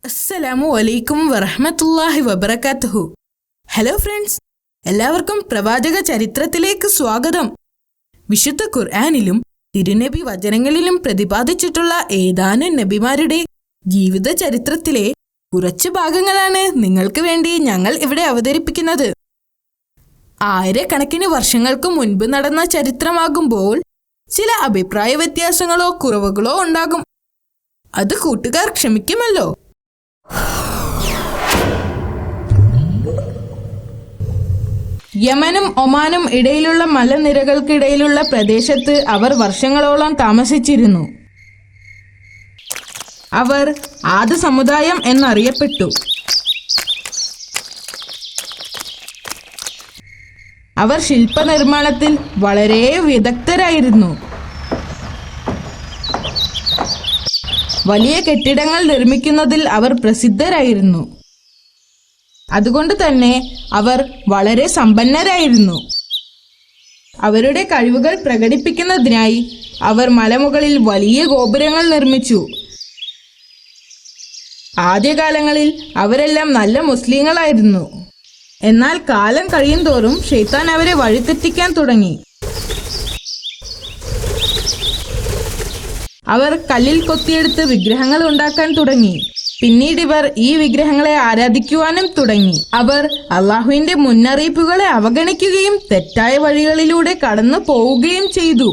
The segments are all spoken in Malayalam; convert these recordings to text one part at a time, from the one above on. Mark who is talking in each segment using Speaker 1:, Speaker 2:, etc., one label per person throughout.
Speaker 1: അസ്സലാമു അലൈക്കും വറഹ്മത്തുള്ളാഹി വബറകാതുഹു. ഹലോ ഫ്രണ്ട്സ്, എല്ലാവർക്കും പ്രവാചക ചരിത്രത്തിലേക്ക് സ്വാഗതം. വിശുദ്ധ ഖുർആനിലും തിരുനബി വചനങ്ങളിലും പ്രതിപാദിച്ചിട്ടുള്ള ഏതാനും നബിമാരുടെ ജീവിത ചരിത്രത്തിലെ കുറച്ച് ഭാഗങ്ങളാണ് നിങ്ങൾക്ക് വേണ്ടി ഞങ്ങൾ ഇവിടെ അവതരിപ്പിക്കുന്നത്. ആയിരക്കണക്കിന് വർഷങ്ങൾക്ക് മുൻപ് നടന്ന ചരിത്രമാകുമ്പോൾ ചില അഭിപ്രായ വ്യത്യാസങ്ങളോ കുറവുകളോ ഉണ്ടാകും. അത് കൂട്ടുകാർ ക്ഷമിക്കുമല്ലോ. യമനും ഒമാനും ഇടയിലുള്ള മലനിരകൾക്കിടയിലുള്ള പ്രദേശത്ത് അവർ വർഷങ്ങളോളം താമസിച്ചിരുന്നു. അവർ ആദ് സമുദായം എന്നറിയപ്പെട്ടു. അവർ ശില്പനിർമ്മാണത്തിൽ വളരെ വിദഗ്ധരായിരുന്നു. വലിയ കെട്ടിടങ്ങൾ നിർമ്മിക്കുന്നതിൽ അവർ പ്രസിദ്ധരായിരുന്നു. അതുകൊണ്ട് തന്നെ അവർ വളരെ സമ്പന്നരായിരുന്നു. അവരുടെ കഴിവുകൾ പ്രകടിപ്പിക്കുന്നതിനായി അവർ മലമുകളിൽ വലിയ ഗോപുരങ്ങൾ നിർമ്മിച്ചു. ആദ്യകാലങ്ങളിൽ അവരെല്ലാം നല്ല മുസ്ലിങ്ങളായിരുന്നു. എന്നാൽ കാലം കഴിയുന്തോറും ശൈത്താൻ അവരെ വഴിതെറ്റിക്കാൻ തുടങ്ങി. അവർ കല്ലിൽ കൊത്തിയെടുത്ത് വിഗ്രഹങ്ങൾ ഉണ്ടാക്കാൻ തുടങ്ങി. പിന്നീട് ഇവർ ഈ വിഗ്രഹങ്ങളെ ആരാധിക്കുവാനും തുടങ്ങി. അവർ അള്ളാഹുവിന്റെ മുന്നറിയിപ്പുകളെ അവഗണിക്കുകയും തെറ്റായ വഴികളിലൂടെ കടന്നു പോവുകയും ചെയ്തു.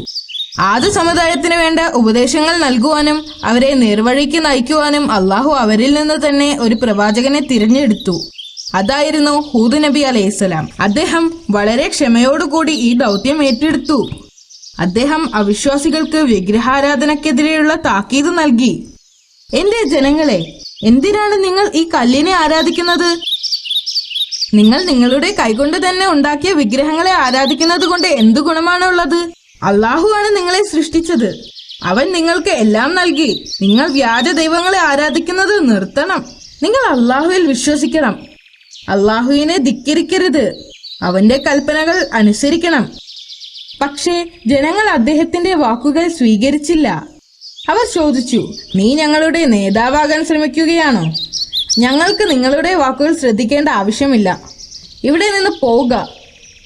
Speaker 1: ആദ് സമുദായത്തിന് വേണ്ട ഉപദേശങ്ങൾ നൽകുവാനും അവരെ നേർവഴിക്ക് നയിക്കുവാനും അള്ളാഹു അവരിൽ നിന്ന് തന്നെ ഒരു പ്രവാചകനെ തിരഞ്ഞെടുത്തു. അതായിരുന്നു ഹൂദ് നബി അലൈഹിസ്സലാം. അദ്ദേഹം വളരെ ക്ഷമയോടുകൂടി ഈ ദൗത്യം ഏറ്റെടുത്തു. അദ്ദേഹം അവിശ്വാസികൾക്ക് വിഗ്രഹാരാധനക്കെതിരെയുള്ള താക്കീത് നൽകി. എന്റെ ജനങ്ങളെ, എന്തിനാണ് നിങ്ങൾ ഈ കല്ലിനെ ആരാധിക്കുന്നത്? നിങ്ങൾ നിങ്ങളുടെ കൈകൊണ്ട് തന്നെ ഉണ്ടാക്കിയ വിഗ്രഹങ്ങളെ ആരാധിക്കുന്നത് കൊണ്ട് എന്തു ഗുണമാണുള്ളത്? അള്ളാഹു ആണ് നിങ്ങളെ സൃഷ്ടിച്ചത്. അവൻ നിങ്ങൾക്ക് എല്ലാം നൽകി. നിങ്ങൾ വ്യാജ ദൈവങ്ങളെ ആരാധിക്കുന്നത് നിർത്തണം. നിങ്ങൾ അള്ളാഹുവിൽ വിശ്വസിക്കണം. അള്ളാഹുവിനെ ധിക്കരിക്കരുത്. അവന്റെ കൽപ്പനകൾ അനുസരിക്കണം. പക്ഷേ ജനങ്ങൾ അദ്ദേഹത്തിന്റെ വാക്കുകൾ സ്വീകരിച്ചില്ല. അവർ ചോദിച്ചു, നീ ഞങ്ങളുടെ നേതാവാകാൻ ശ്രമിക്കുകയാണോ? ഞങ്ങൾക്ക് നിങ്ങളുടെ വാക്കുകൾ ശ്രദ്ധിക്കേണ്ട ആവശ്യമില്ല. ഇവിടെ നിന്ന് പോവുക.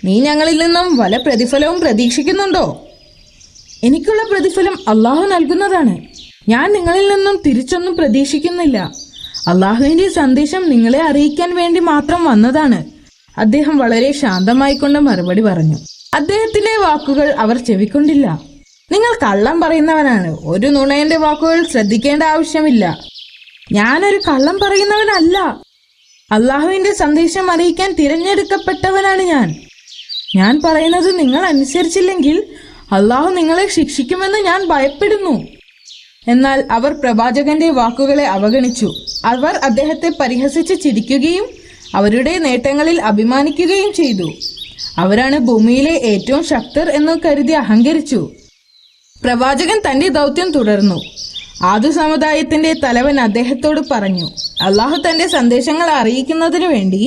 Speaker 1: നീ ഞങ്ങളിൽ നിന്നും വല്ല പ്രതിഫലവും പ്രതീക്ഷിക്കുന്നുണ്ടോ? എനിക്കുള്ള പ്രതിഫലം അള്ളാഹു നൽകുന്നതാണ്. ഞാൻ നിങ്ങളിൽ നിന്നും തിരിച്ചൊന്നും പ്രതീക്ഷിക്കുന്നില്ല. അള്ളാഹുവിന്റെ സന്ദേശം നിങ്ങളെ അറിയിക്കാൻ വേണ്ടി മാത്രം വന്നതാണ്. അദ്ദേഹം വളരെ ശാന്തമായിക്കൊണ്ട് മറുപടി പറഞ്ഞു. അദ്ദേഹത്തിന്റെ വാക്കുകൾ അവർ ചെവിക്കൊണ്ടില്ല. നിങ്ങൾ കള്ളം പറയുന്നവനാണ്. ഒരു നുണയന്റെ വാക്കുകൾ ശ്രദ്ധിക്കേണ്ട ആവശ്യമില്ല. ഞാനൊരു കള്ളം പറയുന്നവനല്ല. അള്ളാഹുവിന്റെ സന്ദേശം അറിയിക്കാൻ തിരഞ്ഞെടുക്കപ്പെട്ടവനാണ് ഞാൻ. ഞാൻ പറയുന്നത് നിങ്ങൾ അനുസരിച്ചില്ലെങ്കിൽ അള്ളാഹു നിങ്ങളെ ശിക്ഷിക്കുമെന്ന് ഞാൻ ഭയപ്പെടുന്നു. എന്നാൽ അവർ പ്രവാചകന്റെ വാക്കുകളെ അവഗണിച്ചു. അവർ അദ്ദേഹത്തെ പരിഹസിച്ച് ചിരിക്കുകയും അവരുടെ നേട്ടങ്ങളിൽ അഭിമാനിക്കുകയും ചെയ്തു. അവരാണ് ഭൂമിയിലെ ഏറ്റവും ശക്തർ എന്ന് കരുതി അഹങ്കരിച്ചു. പ്രവാചകൻ തന്റെ ദൗത്യം തുടർന്നു. ആദ് സമുദായത്തിന്റെ തലവൻ അദ്ദേഹത്തോട് പറഞ്ഞു, അള്ളാഹു തന്റെ സന്ദേശങ്ങൾ അറിയിക്കുന്നതിനു വേണ്ടി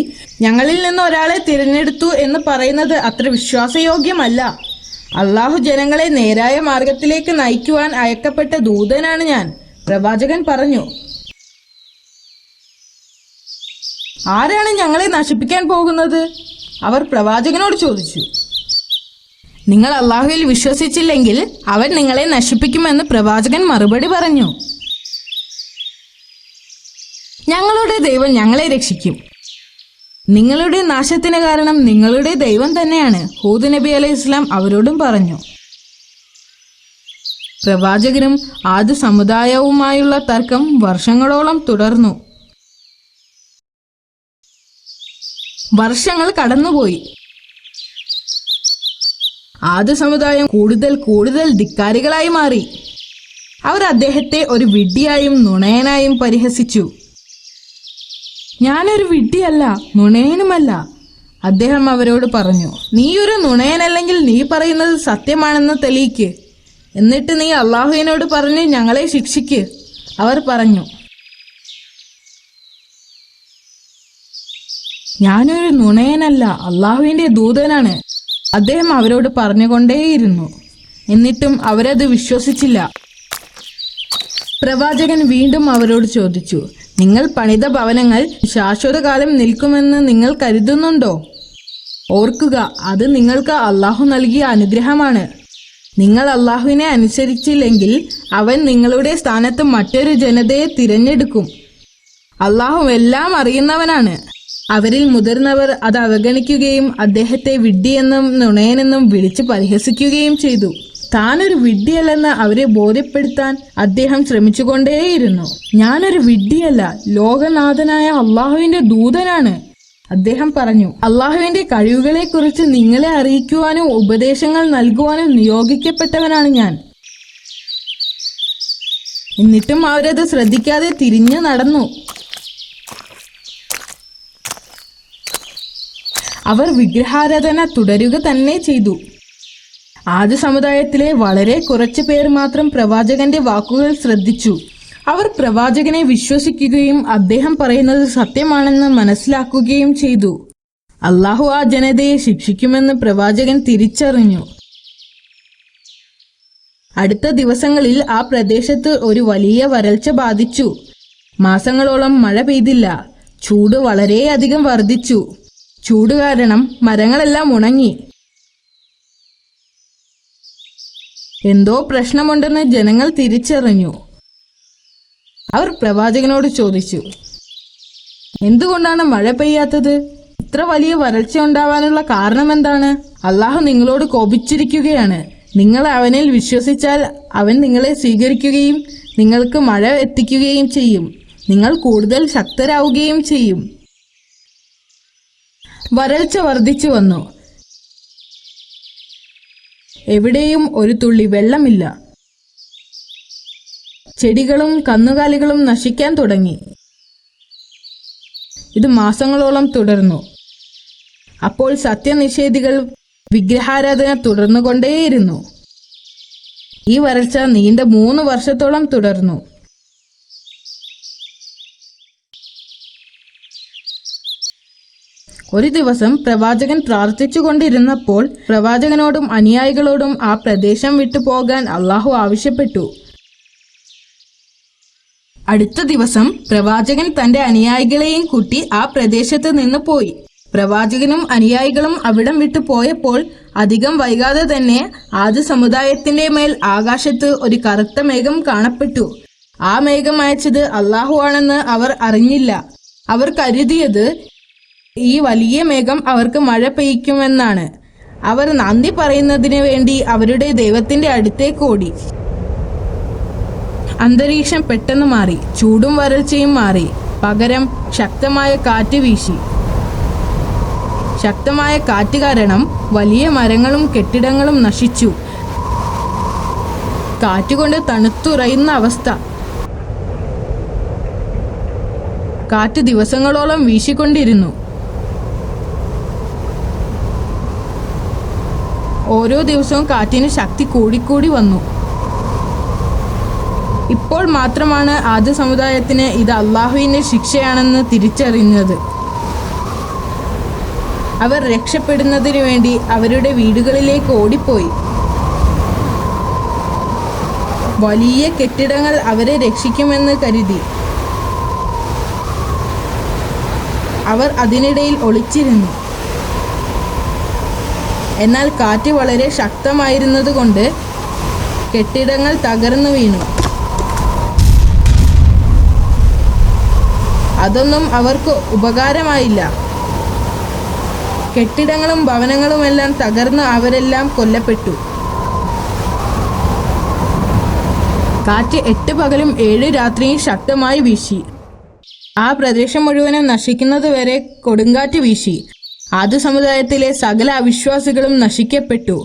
Speaker 1: ഞങ്ങളിൽ നിന്ന് ഒരാളെ തിരഞ്ഞെടുത്തു എന്ന് പറയുന്നത് അത്ര വിശ്വാസയോഗ്യമല്ല. അള്ളാഹു ജനങ്ങളെ നേരായ മാർഗത്തിലേക്ക് നയിക്കുവാൻ അയക്കപ്പെട്ട ദൂതനാണ് ഞാൻ. പ്രവാചകൻ പറഞ്ഞു, ആരാണ് ഞങ്ങളെ നശിപ്പിക്കാൻ പോകുന്നത്? അവർ പ്രവാചകനോട് ചോദിച്ചു. നിങ്ങൾ അള്ളാഹുവിൽ വിശ്വസിച്ചില്ലെങ്കിൽ അവൻ നിങ്ങളെ നശിപ്പിക്കുമെന്ന് പ്രവാചകൻ മറുപടി പറഞ്ഞു. ഞങ്ങളുടെ ദൈവം ഞങ്ങളെ രക്ഷിക്കും. നിങ്ങളുടെ നാശത്തിന് കാരണം നിങ്ങളുടെ ദൈവം തന്നെയാണ്. ഹൂദ് നബി അലൈഹിസ്സലാം അവരോടും പറഞ്ഞു. പ്രവാചകനും ആദ് സമുദായവുമായുള്ള തർക്കം വർഷങ്ങളോളം തുടർന്നു. വർഷങ്ങൾ കടന്നുപോയി. ആദ് സമുദായം കൂടുതൽ ധിക്കാരികളായി മാറി. അവർ അദ്ദേഹത്തെ ഒരു വിഡ്ഢിയായും നുണയനായും പരിഹസിച്ചു. ഞാനൊരു വിഡ്ഢിയല്ല, നുണയനുമല്ല. അദ്ദേഹം അവരോട് പറഞ്ഞു, നീ ഒരു നുണയനല്ലെങ്കിൽ നീ പറയുന്നത് സത്യമാണെന്ന് തെളിയിക്ക്. എന്നിട്ട് നീ അള്ളാഹുവിനോട് പറഞ്ഞ് ഞങ്ങളെ ശിക്ഷിക്ക്. അവർ പറഞ്ഞു, ഞാനൊരു നുണയനല്ല, അള്ളാഹുവിന്റെ ദൂതനാണ്. അദ്ദേഹം അവരോട് പറഞ്ഞുകൊണ്ടേയിരുന്നു. എന്നിട്ടും അവരത് വിശ്വസിച്ചില്ല. പ്രവാചകൻ വീണ്ടും അവരോട് ചോദിച്ചു, നിങ്ങൾ പണിത ഭവനങ്ങൾ ശാശ്വതകാലം നിൽക്കുമെന്ന് നിങ്ങൾ കരുതുന്നുണ്ടോ? ഓർക്കുക, അത് നിങ്ങൾക്ക് അള്ളാഹു നൽകിയ അനുഗ്രഹമാണ്. നിങ്ങൾ അള്ളാഹുവിനെ അനുസരിച്ചില്ലെങ്കിൽ അവൻ നിങ്ങളുടെ സ്ഥാനത്ത് മറ്റൊരു ജനതയെ തിരഞ്ഞെടുക്കും. അള്ളാഹു എല്ലാം അറിയുന്നവനാണ്. അവരിൽ മുതിർന്നവർ അത് അവഗണിക്കുകയും അദ്ദേഹത്തെ വിഡ്ഢിയെന്നും നുണയനെന്നും വിളിച്ച് പരിഹസിക്കുകയും ചെയ്തു. താനൊരു വിഡ്ഢിയല്ലെന്ന് അവരെ ബോധ്യപ്പെടുത്താൻ അദ്ദേഹം ശ്രമിച്ചുകൊണ്ടേയിരുന്നു. ഞാനൊരു വിഡ്ഢിയല്ല, ലോകനാഥനായ അള്ളാഹുവിന്റെ ദൂതനാണ്. അദ്ദേഹം പറഞ്ഞു, അള്ളാഹുവിന്റെ കഴിവുകളെക്കുറിച്ച് നിങ്ങളെ അറിയിക്കുവാനും ഉപദേശങ്ങൾ നൽകുവാനും നിയോഗിക്കപ്പെട്ടവനാണ് ഞാൻ. എന്നിട്ടും അവരത് ശ്രദ്ധിക്കാതെ തിരിഞ്ഞു നടന്നു. അവർ വിഗ്രഹാരാധന തുടരുക തന്നെ ചെയ്തു. ആദ്യ സമുദായത്തിലെ വളരെ കുറച്ചു പേർ മാത്രം പ്രവാചകന്റെ വാക്കുകൾ ശ്രദ്ധിച്ചു. അവർ പ്രവാചകനെ വിശ്വസിക്കുകയും അദ്ദേഹം പറയുന്നത് സത്യമാണെന്ന് മനസ്സിലാക്കുകയും ചെയ്തു. അള്ളാഹു ആ ജനതയെ ശിക്ഷിക്കുമെന്ന് പ്രവാചകൻ തിരിച്ചറിഞ്ഞു. അടുത്ത ദിവസങ്ങളിൽ ആ പ്രദേശത്ത് ഒരു വലിയ വരൾച്ച ബാധിച്ചു. മാസങ്ങളോളം മഴ പെയ്തില്ല. ചൂട് വളരെയധികം വർദ്ധിച്ചു. ചൂട് കാരണം മരങ്ങളെല്ലാം ഉണങ്ങി. എന്തോ പ്രശ്നമുണ്ടെന്ന് ജനങ്ങൾ തിരിച്ചറിഞ്ഞു. അവർ പ്രവാചകനോട് ചോദിച്ചു, എന്തുകൊണ്ടാണ് മഴ പെയ്യാത്തത്? ഇത്ര വലിയ വരൾച്ച ഉണ്ടാവാനുള്ള കാരണം എന്താണ്? അള്ളാഹു നിങ്ങളോട് കോപിച്ചിരിക്കുകയാണ്. നിങ്ങൾ അവനിൽ വിശ്വസിച്ചാൽ അവൻ നിങ്ങളെ സ്വീകരിക്കുകയും നിങ്ങൾക്ക് മഴ എത്തിക്കുകയും ചെയ്യും. നിങ്ങൾ കൂടുതൽ ശക്തരാവുകയും ചെയ്യും. വരൾച്ച വർദ്ധിച്ചു വന്നു. എവിടെയും ഒരു തുള്ളി വെള്ളമില്ല. ചെടികളും കന്നുകാലികളും നശിക്കാൻ തുടങ്ങി. ഇത് മാസങ്ങളോളം തുടർന്നു. അപ്പോൾ സത്യനിഷേധികൾ വിഗ്രഹാരാധന തുടർന്നുകൊണ്ടേയിരുന്നു. ഈ വരൾച്ച നീണ്ട 3 വർഷത്തോളം തുടർന്നു. ഒരു ദിവസം പ്രവാചകൻ പ്രാർത്ഥിച്ചുകൊണ്ടിരുന്നപ്പോൾ പ്രവാചകനോടും അനുയായികളോടും ആ പ്രദേശം വിട്ടു പോകാൻ അള്ളാഹു ആവശ്യപ്പെട്ടു. അടുത്ത ദിവസം പ്രവാചകൻ തന്റെ അനുയായികളെയും കൂട്ടി ആ പ്രദേശത്ത് നിന്ന് പോയി. പ്രവാചകനും അനുയായികളും അവിടം വിട്ടു പോയപ്പോൾ അധികം വൈകാതെ തന്നെ ആദ്യ സമുദായത്തിന്റെ മേൽ ആകാശത്ത് ഒരു കറുത്ത മേഘം കാണപ്പെട്ടു. ആ മേഘം അയച്ചത് അള്ളാഹു ആണെന്ന് അവർ അറിഞ്ഞില്ല. അവർ കരുതിയത് ഈ വലിയ മേഘം അവർക്ക് മഴ പെയ്യ്ക്കുമെന്നാണ്. അവർ നന്ദി പറയുന്നതിന് വേണ്ടി അവരുടെ ദൈവത്തിന്റെ അടുത്തേക്ക് ഓടി. അന്തരീക്ഷം പെട്ടെന്ന് മാറി. ചൂടും വരൾച്ചയും മാറി. പകരം ശക്തമായ കാറ്റ് വീശി. ശക്തമായ കാറ്റ് കാരണം വലിയ മരങ്ങളും കെട്ടിടങ്ങളും നശിച്ചു. കാറ്റുകൊണ്ട് തണുത്തുറയുന്ന അവസ്ഥ. കാറ്റ് ദിവസങ്ങളോളം വീശിക്കൊണ്ടിരുന്നു. ഓരോ ദിവസവും കാറ്റിന് ശക്തി കൂടിക്കൂടി വന്നു. ഇപ്പോൾ മാത്രമാണ് ആദ്യ സമുദായത്തിന് ഇത് അള്ളാഹുവിന്റെ ശിക്ഷയാണെന്ന് തിരിച്ചറിഞ്ഞത്. അവർ രക്ഷപ്പെടുന്നതിനു വേണ്ടി അവരുടെ വീടുകളിലേക്ക് ഓടിപ്പോയി. വലിയ കെട്ടിടങ്ങൾ അവരെ രക്ഷിക്കുമെന്ന് കരുതി. അവർ അതിനിടയിൽ ഒളിച്ചിരുന്നു. എന്നാൽ കാറ്റ് വളരെ ശക്തമായിരുന്നതുകൊണ്ട് കെട്ടിടങ്ങൾ തകർന്നു വീണു. അതൊന്നും അവർക്ക് ഉപകാരമായില്ല. കെട്ടിടങ്ങളും ഭവനങ്ങളുമെല്ലാം തകർന്ന് അവരെല്ലാം കൊല്ലപ്പെട്ടു. കാറ്റ് 8 പകലും 7 രാത്രിയും ശക്തമായി വീശി. ആ പ്രദേശം മുഴുവനും നശിക്കുന്നതുവരെ കൊടുങ്കാറ്റ് വീശി. ആദ്യ സമുദായത്തിലെ സകല അവിശ്വാസികളും നശിക്കപ്പെട്ടു.